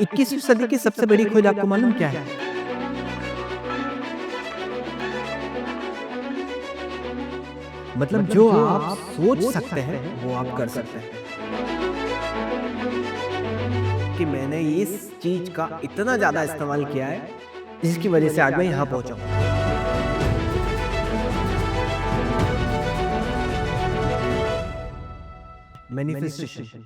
21वीं सदी की सबसे बड़ी खोज आपको मालूम क्या है? मतलब जो आप सोच सकते हैं, वो आप कर सकते हैं। कि मैंने इस चीज़ का इतना ज़्यादा इस्तेमाल किया है, जिसकी वजह से आज मैं यहाँ पहुँचा हूँ। मैनिफेस्टेशन।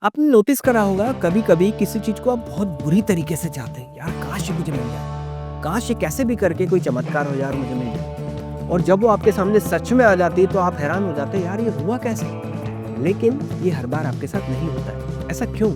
आपने नोटिस करा होगा कभी-कभी किसी चीज़ को आप बहुत बुरी तरीके से चाहते हैं, यार काश ये मुझे मिल जाए, काश ये कैसे भी करके कोई चमत्कार हो यार मुझे मिल जाए। और जब वो आपके सामने सच में आ जाती है तो आप हैरान हो जाते हैं, यार ये हुआ कैसे? लेकिन ये हर बार आपके साथ नहीं होता है, ऐसा क्यों?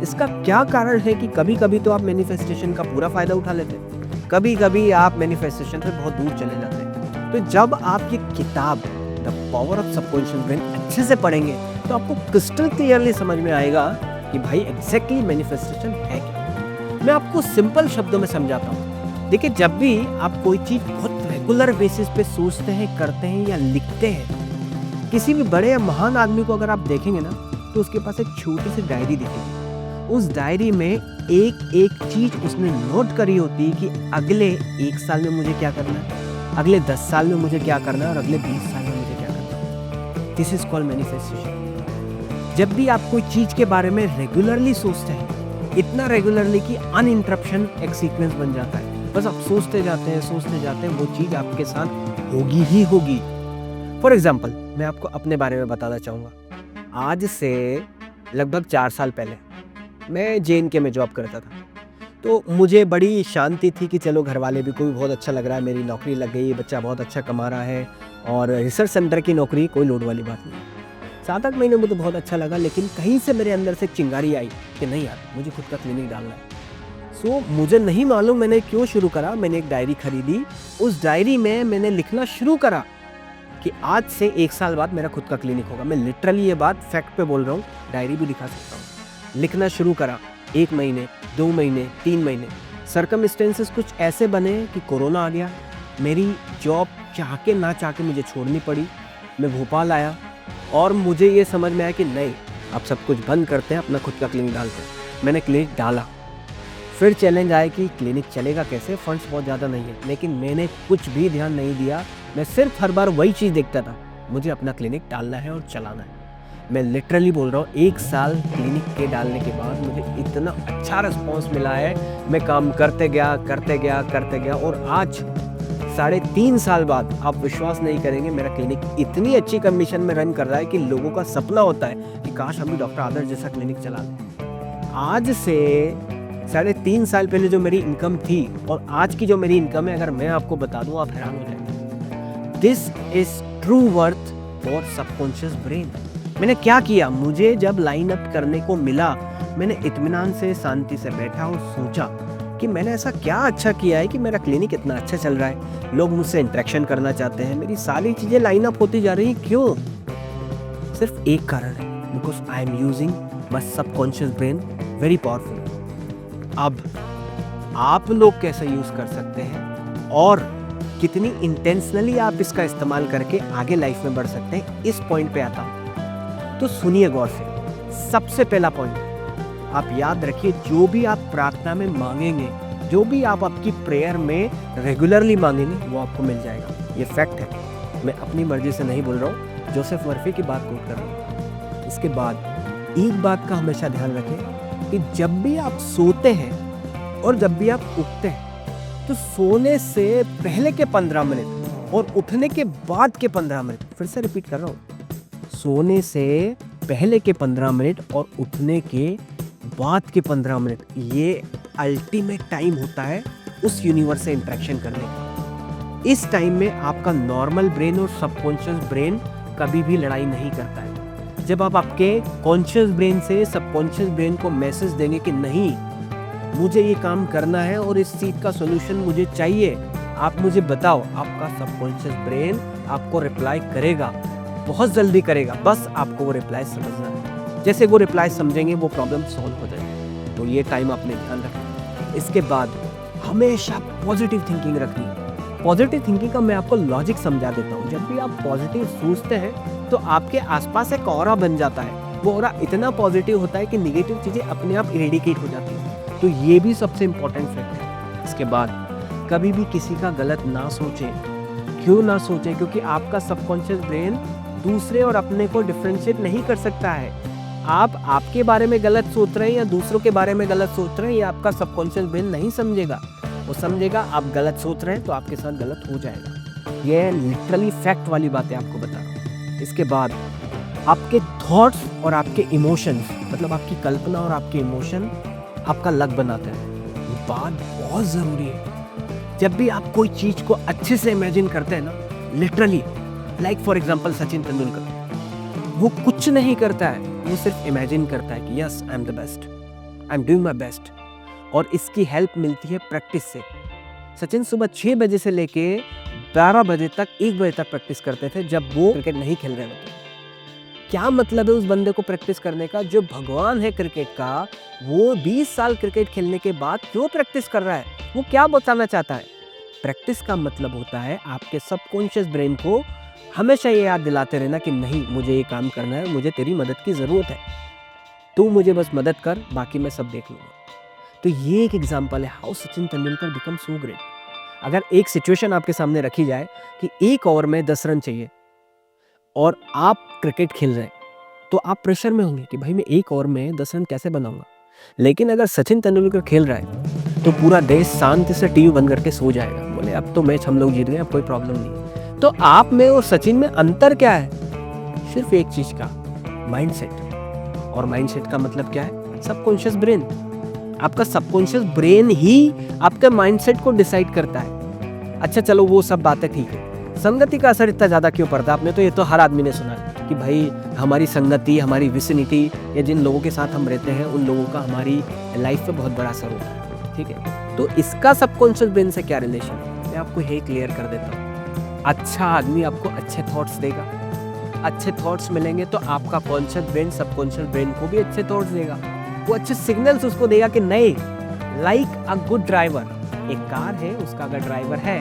इसका क्या कारण है कि कभी-कभी तो आप मैनिफेस्टेशन का पूरा फ़ायदा उठा लेते हैं, कभी-कभी आप मैनिफेस्टेशन से बहुत दूर चले जाते हैं। तो जब आप ये किताब the power of subconscious brain अच्छे से पढ़ेंगे तो आपको क्रिस्टल क्लियरली समझ में आएगा कि भाई एग्जैक्टली मैनिफेस्टेशन है क्या। मैं आपको सिंपल शब्दों में समझाता हूँ। देखिए, जब भी आप कोई चीज़ बहुत रेगुलर बेसिस पे सोचते हैं, करते हैं या लिखते हैं, किसी भी बड़े या महान आदमी को अगर आप देखेंगे ना तो उसके पास एक छोटी सी डायरी दिखेगी। उस डायरी में एक एक चीज उसने नोट करी होती है कि अगले 1 साल में मुझे क्या करना है, अगले 10 साल में मुझे क्या करना है और अगले 20 साल में मुझे क्या करना है। This is called manifestation. जब भी आप कोई चीज के बारे में रेगुलरली सोचते हैं, इतना रेगुलरली कि अनइंटरप्शन एक सीक्वेंस बन जाता है, बस आप सोचते जाते हैं, वो चीज आपके साथ होगी ही होगी। फॉर एग्जाम्पल, मैं आपको अपने बारे में बताना चाहूँगा। आज से लगभग 4 साल पहले मैं JNK में जॉब करता था। तो मुझे बड़ी शांति थी कि चलो घर वाले भी को भी बहुत अच्छा लग रहा है, मेरी नौकरी लग गई, बच्चा बहुत अच्छा कमा रहा है और रिसर्च सेंटर की नौकरी, कोई लोड वाली बात नहीं। 7-8 महीने में तो बहुत अच्छा लगा, लेकिन कहीं से मेरे अंदर से चिंगारी आई कि नहीं यार, मुझे खुद का क्लिनिक डालना है। मुझे नहीं मालूम मैंने क्यों शुरू करा। मैंने एक डायरी खरीदी, उस डायरी में मैंने लिखना शुरू करा कि आज से 1 साल बाद मेरा खुद का क्लिनिक होगा। मैं लिटरली ये बात फैक्ट पे बोल रहा हूँ, डायरी भी दिखा सकता हूँ। लिखना शुरू करा, 1 महीने, 2 महीने, 3 महीने, सर्कमस्टेंसेस कुछ ऐसे बने कि कोरोना आ गया, मेरी जॉब चाह के ना चाह के मुझे छोड़नी पड़ी। मैं भोपाल आया और मुझे ये समझ में आया कि नहीं, अब सब कुछ बंद करते हैं, अपना खुद का क्लिनिक डालते हैं। मैंने क्लिनिक डाला। फिर चैलेंज आया कि क्लिनिक चलेगा कैसे, फंड्स बहुत ज़्यादा नहीं है, लेकिन मैंने कुछ भी ध्यान नहीं दिया। मैं सिर्फ हर बार वही चीज़ देखता था, मुझे अपना क्लिनिक डालना है और चलाना है। मैं लिटरली बोल रहा हूँ, 1 साल क्लिनिक के डालने के बाद मुझे इतना अच्छा रिस्पॉन्स मिला है। मैं काम करते गया और आज 3.5 साल बाद आप विश्वास नहीं करेंगे, मेरा क्लिनिक इतनी अच्छी कंडीशन में रन कर रहा है कि लोगों का सपना होता है कि काश हम भी डॉक्टर आदर्श जैसा क्लिनिक चला लें। आज से 3.5 साल पहले जो मेरी इनकम थी और आज की जो मेरी इनकम है, अगर मैं आपको बता दूं, आप हैरान हो जाएंगे। This is true worth for subconscious brain. मैंने क्या किया, मुझे जब लाइन अप करने को मिला, मैंने इत्मीनान से, शांति से बैठा और सोचा कि मैंने ऐसा क्या अच्छा किया है कि मेरा क्लिनिक इतना अच्छा चल रहा है, लोग मुझसे इंटरेक्शन करना चाहते हैं, मेरी सारी चीज़ें लाइन अप होती जा रही हैं। क्यों? सिर्फ एक कारण है, because I am using my subconscious brain very powerful. अब आप लोग कैसे यूज कर सकते हैं और कितनी इंटेंशनली आप इसका इस्तेमाल करके आगे लाइफ में बढ़ सकते हैं, इस पॉइंट पे आता हूं। तो सुनिए गौर से। सबसे पहला पॉइंट, आप याद रखिए, जो भी आप प्रार्थना में मांगेंगे, जो भी आप आपकी प्रेयर में रेगुलरली मांगेंगे, वो आपको मिल जाएगा। ये फैक्ट है, मैं अपनी मर्जी से नहीं बोल रहा हूँ, जोसेफ मर्फी की बात कोट कर रहा हूँ। इसके बाद एक बात का हमेशा ध्यान रखें कि जब भी आप सोते हैं और जब भी आप उठते हैं, तो सोने से पहले के 15 मिनट और उठने के बाद के 15 मिनट, फिर से रिपीट कर रहा हूँ, सोने से पहले के 15 मिनट और उठने के बाद के 15 मिनट, ये अल्टीमेट टाइम होता है उस यूनिवर्स से इंटरेक्शन करने का। इस टाइम में आपका नॉर्मल ब्रेन और सबकॉन्शियस ब्रेन कभी भी लड़ाई नहीं करता है। जब आप आपके कॉन्शियस ब्रेन से सबकॉन्शियस ब्रेन को मैसेज देंगे कि नहीं, मुझे ये काम करना है और इस चीज का सॉल्यूशन मुझे चाहिए, आप मुझे बताओ, आपका सबकॉन्शियस ब्रेन आपको रिप्लाई करेगा, बहुत जल्दी करेगा। बस आपको वो रिप्लाई समझना है। जैसे वो रिप्लाई समझेंगे, वो प्रॉब्लम सॉल्व हो जाएगी। तो ये टाइम आपने ध्यान रखना। इसके बाद हमेशा पॉजिटिव थिंकिंग रखनी। पॉजिटिव थिंकिंग का मैं आपको लॉजिक समझा देता हूँ। जब भी आप पॉजिटिव सोचते हैं तो आपके आसपास एक ऑरा बन जाता है। वो ऑरा इतना पॉजिटिव होता है कि निगेटिव चीज़ें अपने आप इरेडिकेट हो जाती हैं। तो ये भी सबसे इम्पोर्टेंट फैक्ट है। इसके बाद कभी भी किसी का गलत ना सोचें। क्यों ना सोचें? क्योंकि आपका सबकॉन्शियस ब्रेन दूसरे और अपने को डिफरेंशिएट नहीं कर सकता है। आप आपके बारे में गलत सोच रहे हैं या दूसरों के बारे में गलत सोच रहे हैं, ये आपका सबकॉन्शियस ब्रेन नहीं समझेगा। वो समझेगा आप गलत सोच रहे हैं तो आपके साथ गलत हो जाएगा। ये लिटरली फैक्ट वाली बातें आपको बता रहा हूँ। इसके बाद आपके थॉट्स और आपके इमोशंस, मतलब आपकी कल्पना और आपके इमोशन आपका लक बनाते हैं। ये बात बहुत ज़रूरी है। जब भी आप कोई चीज़ को अच्छे से इमेजिन करते हैं ना, literally like for example Sachin Tendulkar, वो कुछ नहीं करता है, वो सिर्फ इमेजिन करता है कि yes I am the best, I am doing my best. और इसकी हेल्प मिलती है प्रैक्टिस से। सचिन सुबह 6 बजे से लेके 12 बजे तक 1 बजे तक प्रैक्टिस करते थे जब वो क्रिकेट नहीं खेल रहे होते। क्या मतलब है उस बंदे को प्रैक्टिस करने का? जो भगवान है क्रिकेट का, वो 20 साल क्रिकेट खेलने के बाद क्यों प्रैक्टिस कर रहा है? वो क्या बताना चाहता है? प्रैक्टिस का मतलब होता है आपके सबकॉन्शियस ब्रेन को हमेशा ये याद दिलाते रहना कि नहीं, मुझे ये काम करना है, मुझे तेरी मदद की ज़रूरत है, तू मुझे बस मदद कर, बाकी मैं सब देख लूँगा। तो ये एक एग्जाम्पल है how Sachin Tendulkar become so great. अगर एक सिचुएशन आपके सामने रखी जाए कि एक ओवर में 10 रन चाहिए और आप क्रिकेट खेल रहे हैं, तो आप प्रेशर में होंगे कि भाई मैं एक ओवर में 10 रन कैसे बनाऊंगा। लेकिन अगर सचिन तेंदुलकर खेल रहा है तो पूरा देश शांति से टीवी बंद करके सो जाएगा, बोले अब तो मैच हम लोग जीत गए, अब कोई प्रॉब्लम नहीं। तो आप में और सचिन में अंतर क्या है? सिर्फ एक चीज का, माइंडसेट। और माइंडसेट का मतलब क्या है? Subconscious brain. आपका सबकॉन्शियस ब्रेन ही आपके माइंडसेट को डिसाइड करता है। अच्छा चलो वो सब बातें ठीक है, संगति का असर इतना ज़्यादा क्यों पड़ता है? आपने तो ये तो हर आदमी ने सुना है कि भाई हमारी संगति, हमारी विसिनिटी या जिन लोगों के साथ हम रहते हैं उन लोगों का हमारी लाइफ पे बहुत बड़ा असर होता है। ठीक है, तो इसका सबकॉन्शियस ब्रेन से क्या रिलेशन है, मैं आपको ये क्लियर कर देता हूँ। अच्छा आदमी आपको अच्छे थॉट्स देगा, अच्छे थॉट्स मिलेंगे तो आपका कॉन्शियस ब्रेन सबकॉन्शियस ब्रेन को भी अच्छे थॉट्स देगा। वो अच्छे सिग्नल्स उसको देगा कि नहीं, लाइक अ गुड ड्राइवर, एक कार है, उसका अगर ड्राइवर है,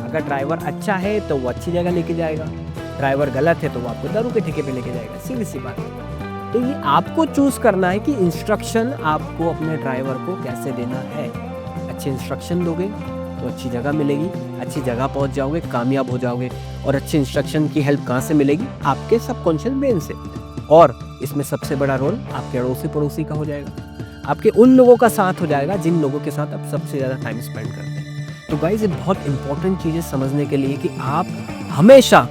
अगर ड्राइवर अच्छा है तो वो अच्छी जगह लेके जाएगा, ड्राइवर गलत है तो वो आपको दारू के ठेके पे लेके जाएगा। सीधी सी बात है। तो ये आपको चूज करना है कि इंस्ट्रक्शन आपको अपने ड्राइवर को कैसे देना है। अच्छे इंस्ट्रक्शन दोगे तो अच्छी जगह मिलेगी, अच्छी जगह पहुंच जाओगे, कामयाब हो जाओगे। और अच्छे इंस्ट्रक्शन की हेल्प कहाँ से मिलेगी? आपके सबकॉन्शियस ब्रेन से। और इसमें सबसे बड़ा रोल आपके अड़ोसी पड़ोसी का हो जाएगा, आपके उन लोगों का साथ हो जाएगा जिन लोगों के साथ आप सबसे ज़्यादा टाइम स्पेंड करते हैं। तो गाइस ये बहुत इंपॉर्टेंट चीज़ है समझने के लिए कि आप हमेशा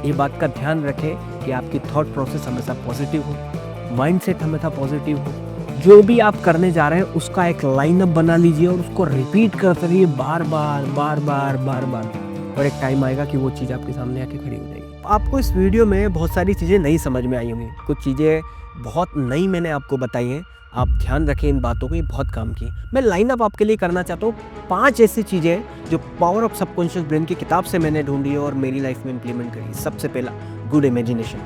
ये बात का ध्यान रखें कि आपकी थॉट प्रोसेस हमेशा पॉजिटिव हो, माइंडसेट हमेशा पॉजिटिव हो। जो भी आप करने जा रहे हैं उसका एक लाइनअप बना लीजिए और उसको रिपीट करते रहिए बार बार। और एक टाइम आएगा कि वो चीज़ आपके सामने आके खड़ी हो जाएगी। आपको इस वीडियो में बहुत सारी चीज़ें नहीं समझ में आई होंगी, कुछ चीज़ें बहुत नई मैंने आपको बताई हैं। आप ध्यान रखें इन बातों को, ये बहुत काम की। मैं लाइनअप आपके लिए करना चाहता हूँ 5 ऐसी चीज़ें जो पावर ऑफ सबकॉन्शियस ब्रेन की किताब से मैंने ढूंढी है और मेरी लाइफ में इंप्लीमेंट करी। सबसे पहला, गुड इमेजिनेशन।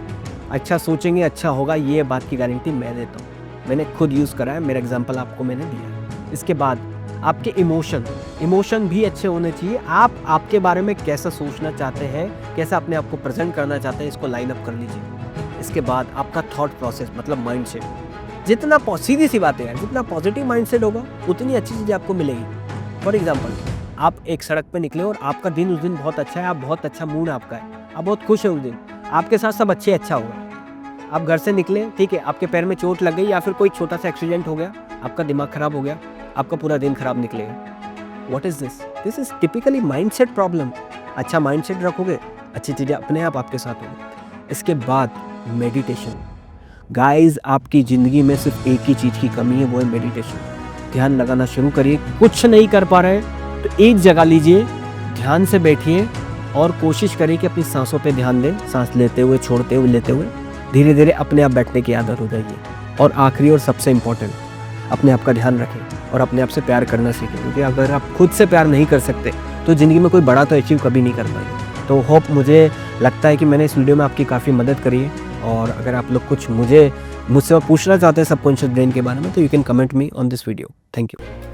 अच्छा सोचेंगे अच्छा होगा, ये बात की गारंटी मैं देता हूँ, मैंने खुद यूज़ करा है, मेरा एग्जाम्पल आपको मैंने दिया है। इसके बाद आपके इमोशन भी अच्छे होने चाहिए। आप आपके बारे में कैसा सोचना चाहते हैं, कैसा अपने आप को प्रेजेंट करना चाहते हैं, इसको लाइन अप कर लीजिए। इसके बाद आपका थॉट प्रोसेस मतलब माइंडसेट, जितना सीधी सी बात है यार, जितना पॉजिटिव माइंडसेट होगा उतनी अच्छी चीज़ें आपको मिलेगी। फॉर एग्जाम्पल, आप एक सड़क पर निकले और आपका दिन उस दिन बहुत अच्छा है, आप बहुत अच्छा मूड आपका है, आप बहुत खुश है उस दिन, आपके साथ सब अच्छा होगा। आप घर से निकले, ठीक है, आपके पैर में चोट लग गई या फिर कोई छोटा सा एक्सीडेंट हो गया, आपका दिमाग खराब हो गया, आपका पूरा दिन खराब निकलेगा। What is this? This is typically mindset problem. अच्छा माइंडसेट रखोगे, अच्छी चीज़ें अपने आप आपके साथ होंगी। इसके बाद मेडिटेशन। गाइस आपकी ज़िंदगी में सिर्फ एक ही चीज़ की कमी है, वो है मेडिटेशन। ध्यान लगाना शुरू करिए। कुछ नहीं कर पा रहे तो एक जगह लीजिए, ध्यान से बैठिए और कोशिश करिए कि अपनी सांसों पे ध्यान दें। सांस लेते हुए, छोड़ते हुए, लेते हुए धीरे धीरे अपने आप बैठने की आदत हो जाएगी। और आखिरी और सबसे इम्पोर्टेंट, अपने आप का ध्यान रखें और अपने आप से प्यार करना सीखें, क्योंकि अगर आप खुद से प्यार नहीं कर सकते तो ज़िंदगी में कोई बड़ा तो अचीव कभी नहीं कर पाएंगे। तो होप, मुझे लगता है कि मैंने इस वीडियो में आपकी काफ़ी मदद करी है। और अगर आप लोग कुछ मुझसे पूछना चाहते हैं सबकॉन्शियस ब्रेन के बारे में तो you can comment me on this video. Thank you.